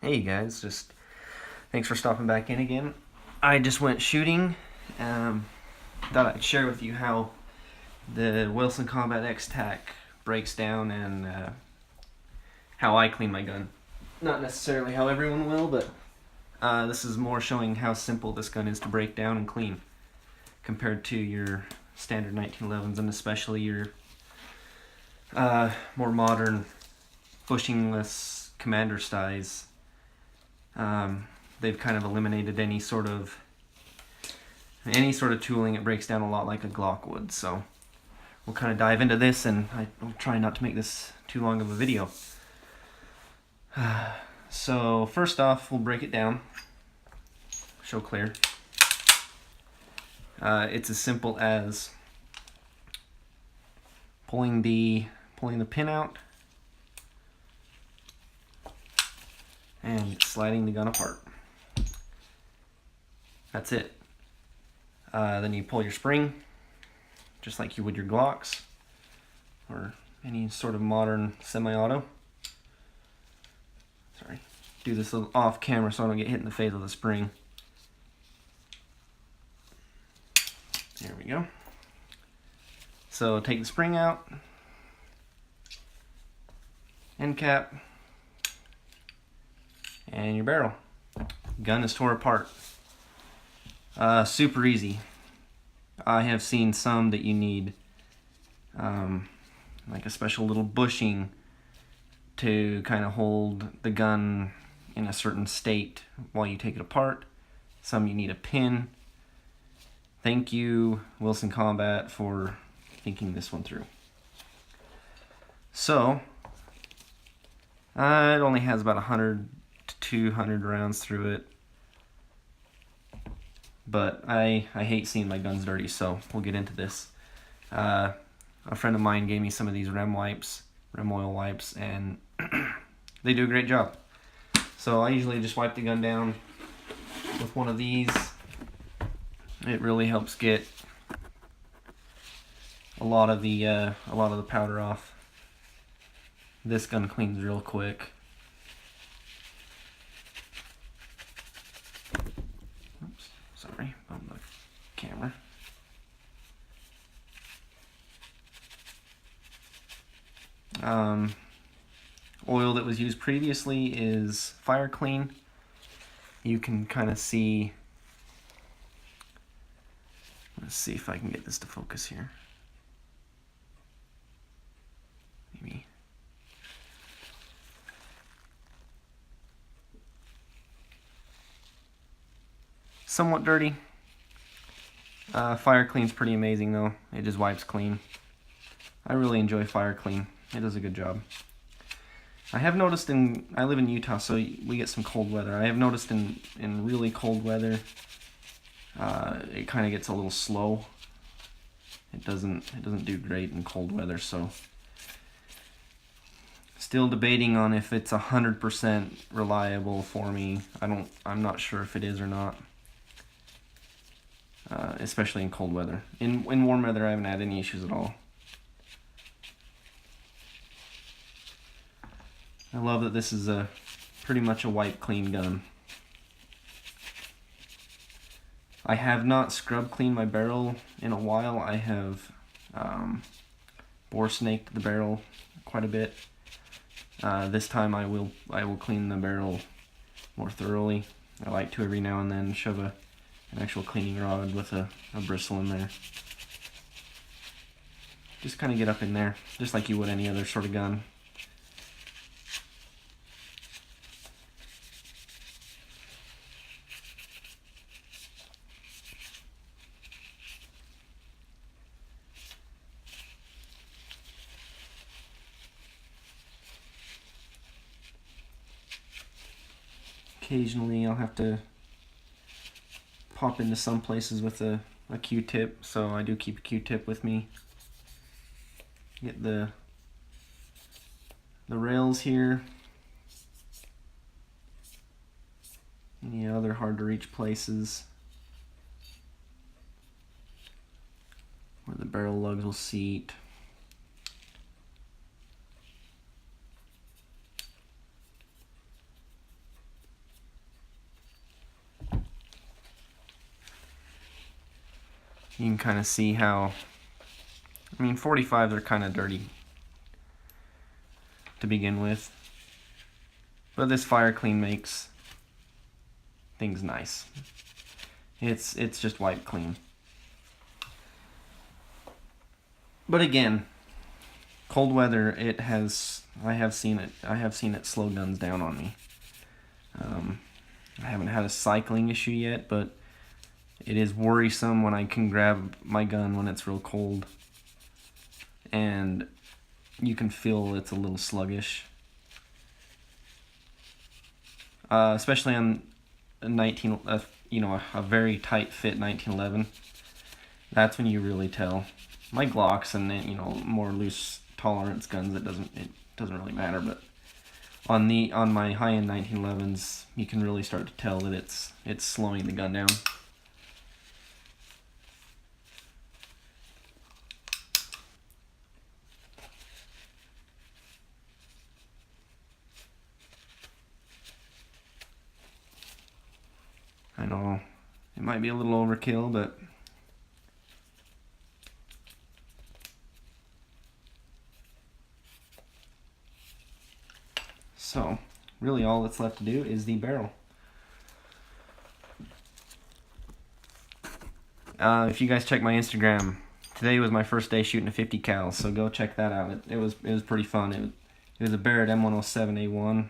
Hey guys, just thanks for stopping back in again. I just went shooting. Thought I'd share with you how the Wilson Combat X-Tac breaks down and how I clean my gun. Not necessarily how everyone will, but this is more showing how simple this gun is to break down and clean compared to your standard 1911s and especially your more modern bushingless commander styles. They've kind of eliminated any sort of tooling. It breaks down a lot like a Glock would. So we'll kind of dive into this, and I'll try not to make this too long of a video. So first off, we'll break it down. Show clear. It's as simple as pulling the pin out and sliding the gun apart. That's it. Then you pull your spring, just like you would your Glocks or any sort of modern semi-auto. Sorry, do this a little off camera so I don't get hit in the face with the spring. There we go. So take the spring out, end cap, and your barrel. Gun is tore apart. Super easy. I have seen some that you need like a special little bushing to kind of hold the gun in a certain state while you take it apart. Some you need a pin. Thank you, Wilson Combat, for thinking this one through. So it only has about 100 to 200 rounds through it, but I hate seeing my guns dirty, so we'll get into this. A friend of mine gave me some of these rem oil wipes, and they do a great job. So I usually just wipe the gun down with one of these. It really helps get a lot of the powder off. This gun cleans real quick. Oops, sorry, bumped the camera. Oil that was used previously is Fire Clean. You can kind of see. Let's see if I can get this to focus here. Maybe. Somewhat dirty. Fire Clean's pretty amazing though. It just wipes clean. I really enjoy Fire Clean. It does a good job. I have noticed I live in Utah, so we get some cold weather. I have noticed in really cold weather, it kind of gets a little slow. It doesn't do great in cold weather, so still debating on if it's 100% reliable for me. I'm not sure if it is or not. Especially in cold weather. In warm weather, I haven't had any issues at all. I love that this is pretty much a wipe clean gun. I have not scrub cleaned my barrel in a while. I have bore snaked the barrel quite a bit. This time I will clean the barrel more thoroughly. I like to every now and then shove an actual cleaning rod with a bristle in there. Just kind of get up in there, just like you would any other sort of gun. Occasionally I'll have to pop into some places with a Q-tip, so I do keep a Q-tip with me. Get the rails here. Any other hard to reach places where the barrel lugs will seat. you can kind of see how, I mean, 45s are kind of dirty to begin with, but this fire clean makes things nice. It's just wiped clean. But again, cold weather, I have seen it slow guns down on me. I haven't had a cycling issue yet, but it is worrisome when I can grab my gun when it's real cold and you can feel it's a little sluggish. Especially on a a very tight fit 1911. That's when you really tell. My Glocks and more loose tolerance guns, it doesn't really matter, but on my high-end 1911s, you can really start to tell that it's slowing the gun down. I know it might be a little overkill, but so really all that's left to do is the barrel. If you guys check my Instagram, today was my first day shooting a 50 cal, so go check that out. It was pretty fun. It was a Barrett M107A1.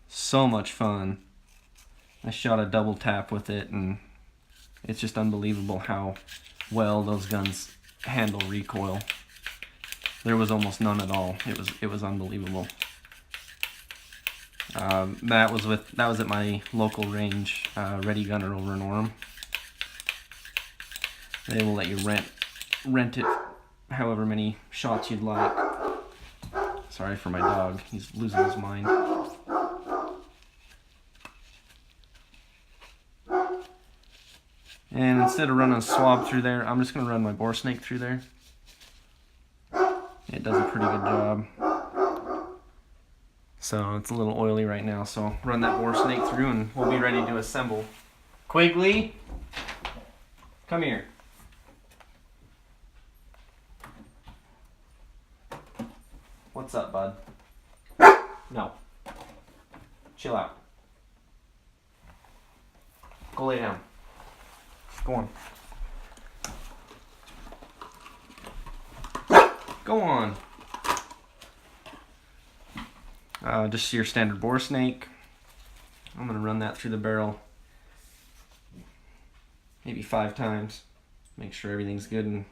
So much fun. I shot a double tap with it, and it's just unbelievable how well those guns handle recoil. There was almost none at all. It was unbelievable. That was at my local range, Ready Gunner over in Orem. They will let you rent it however many shots you'd like. Sorry for my dog, he's losing his mind. And instead of running a swab through there, I'm just going to run my bore snake through there. It does a pretty good job. So it's a little oily right now, so run that bore snake through and we'll be ready to assemble. Quigley, come here. What's up, bud? No. Chill out. Go lay down. Go on. Go on. Just your standard bore snake. I'm going to run that through the barrel maybe 5 times. Make sure everything's good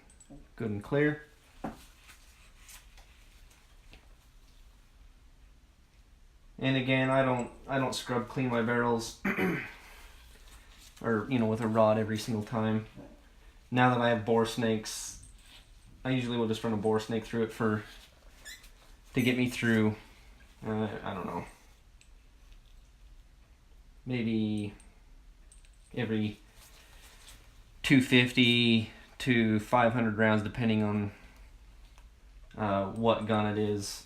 and clear. And again, I don't scrub clean my barrels or with a rod every single time. Now that I have bore snakes, I usually will just run a bore snake through it to get me through. I don't know, maybe every 250 to 500 rounds, depending on what gun it is.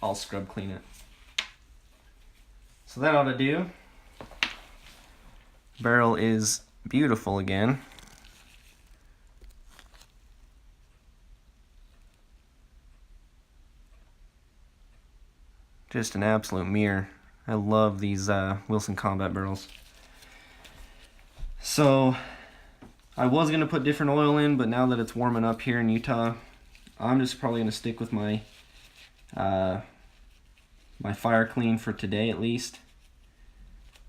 I'll scrub clean it. So that ought to do. Barrel is beautiful again. Just an absolute mirror. I love these Wilson Combat barrels. So I was going to put different oil in, but now that it's warming up here in Utah, I'm just probably going to stick with my my fire clean for today at least.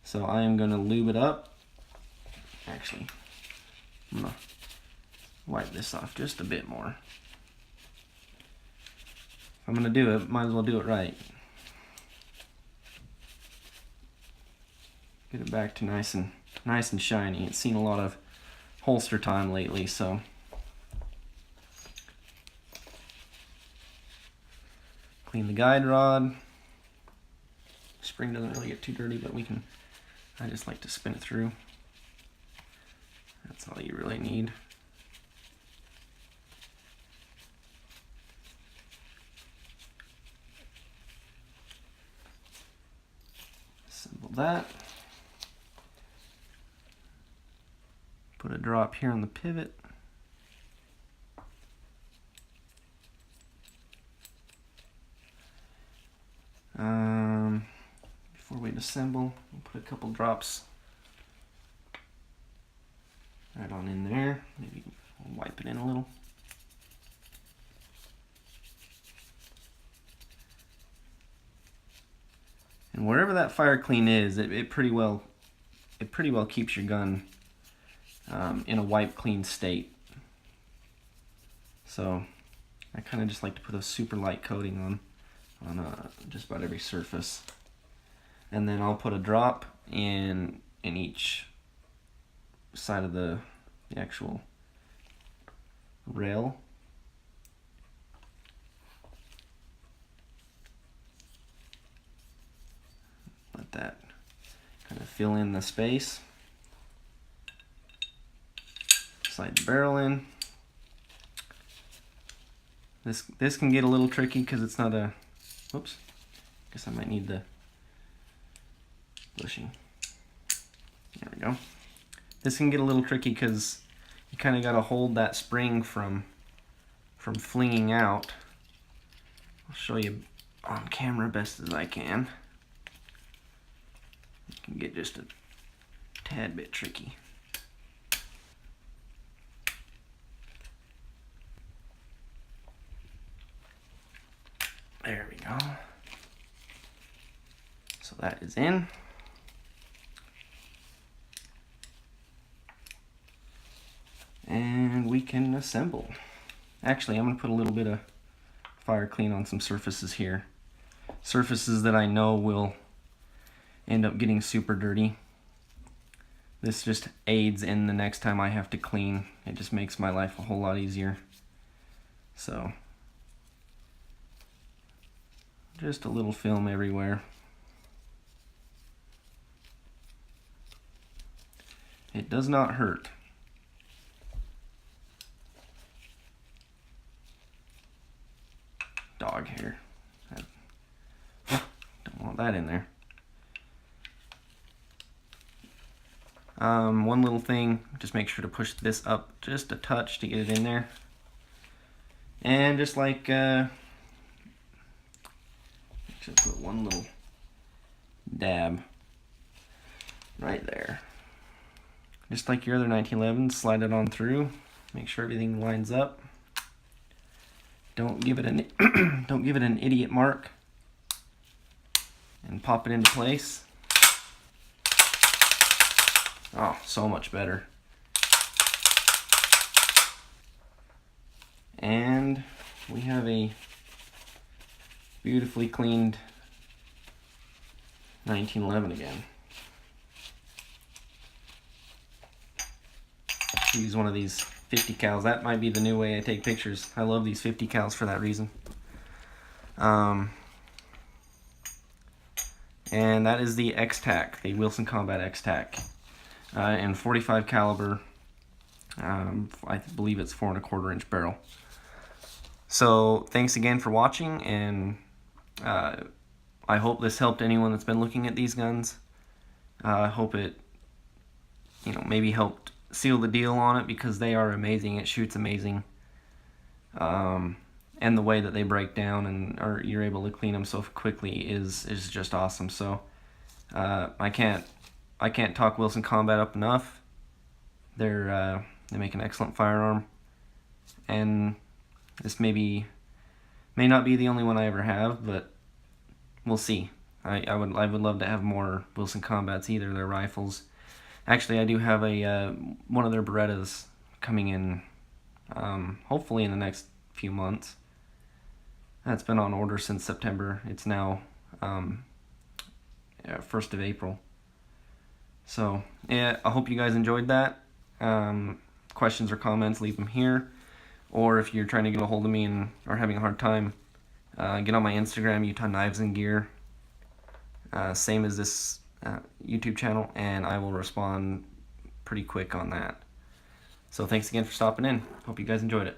So I am going to lube it up. Actually, I'm going to wipe this off just a bit more. If I'm going to do it, might as well do it right. Get it back to nice and shiny. It's seen a lot of holster time lately, so clean the guide rod. Spring doesn't really get too dirty, but I just like to spin it through. That's all you really need. Assemble that. Put a drop here on the pivot. Before we assemble, we'll put a couple drops right on in there. Maybe we'll wipe it in a little. And wherever that fire clean is, it pretty well keeps your gun in a wipe clean state. So I kind of just like to put a super light coating on just about every surface, and then I'll put a drop in each side of the actual rail. Let that kind of fill in the space. Slide the barrel in. This can get a little tricky because it's not a, whoops, guess I might need the bushing. There we go. This can get a little tricky because you kind of got to hold that spring from flinging out. I'll show you on camera best as I can. It can get just a tad bit tricky. There we go. So that is in. And we can assemble. Actually, I'm going to put a little bit of fire clean on some surfaces here. Surfaces that I know will end up getting super dirty. This just aids in the next time I have to clean. It just makes my life a whole lot easier. So just a little film everywhere. It does not hurt. Dog hair. Don't want that in there. One little thing, just make sure to push this up just a touch to get it in there. And just like, just put one little dab right there. Just like your other 1911, slide it on through. Make sure everything lines up. Don't give it an idiot mark. And pop it into place. Oh, so much better. And we have a beautifully cleaned 1911 again. Use one of these 50 cals. That might be the new way I take pictures. I love these 50 cals for that reason. And that is the X-Tac, the Wilson Combat X-Tac, in 45 caliber. I believe it's 4 1/4 inch barrel. So thanks again for watching, and I hope this helped anyone that's been looking at these guns. I hope it, maybe helped seal the deal on it, because they are amazing. It shoots amazing, and the way that they break down or you're able to clean them so quickly is just awesome. So I can't talk Wilson Combat up enough. They make an excellent firearm, and this may not be the only one I ever have, but we'll see. I would love to have more Wilson Combats, either their rifles. Actually, I do have one of their Berettas coming in, hopefully in the next few months. That's been on order since September. It's now 1st of April. So yeah, I hope you guys enjoyed that. Questions or comments, leave them here. Or if you're trying to get a hold of me and are having a hard time, get on my Instagram, Utah Knives and Gear. Same as this YouTube channel, and I will respond pretty quick on that. So thanks again for stopping in. Hope you guys enjoyed it.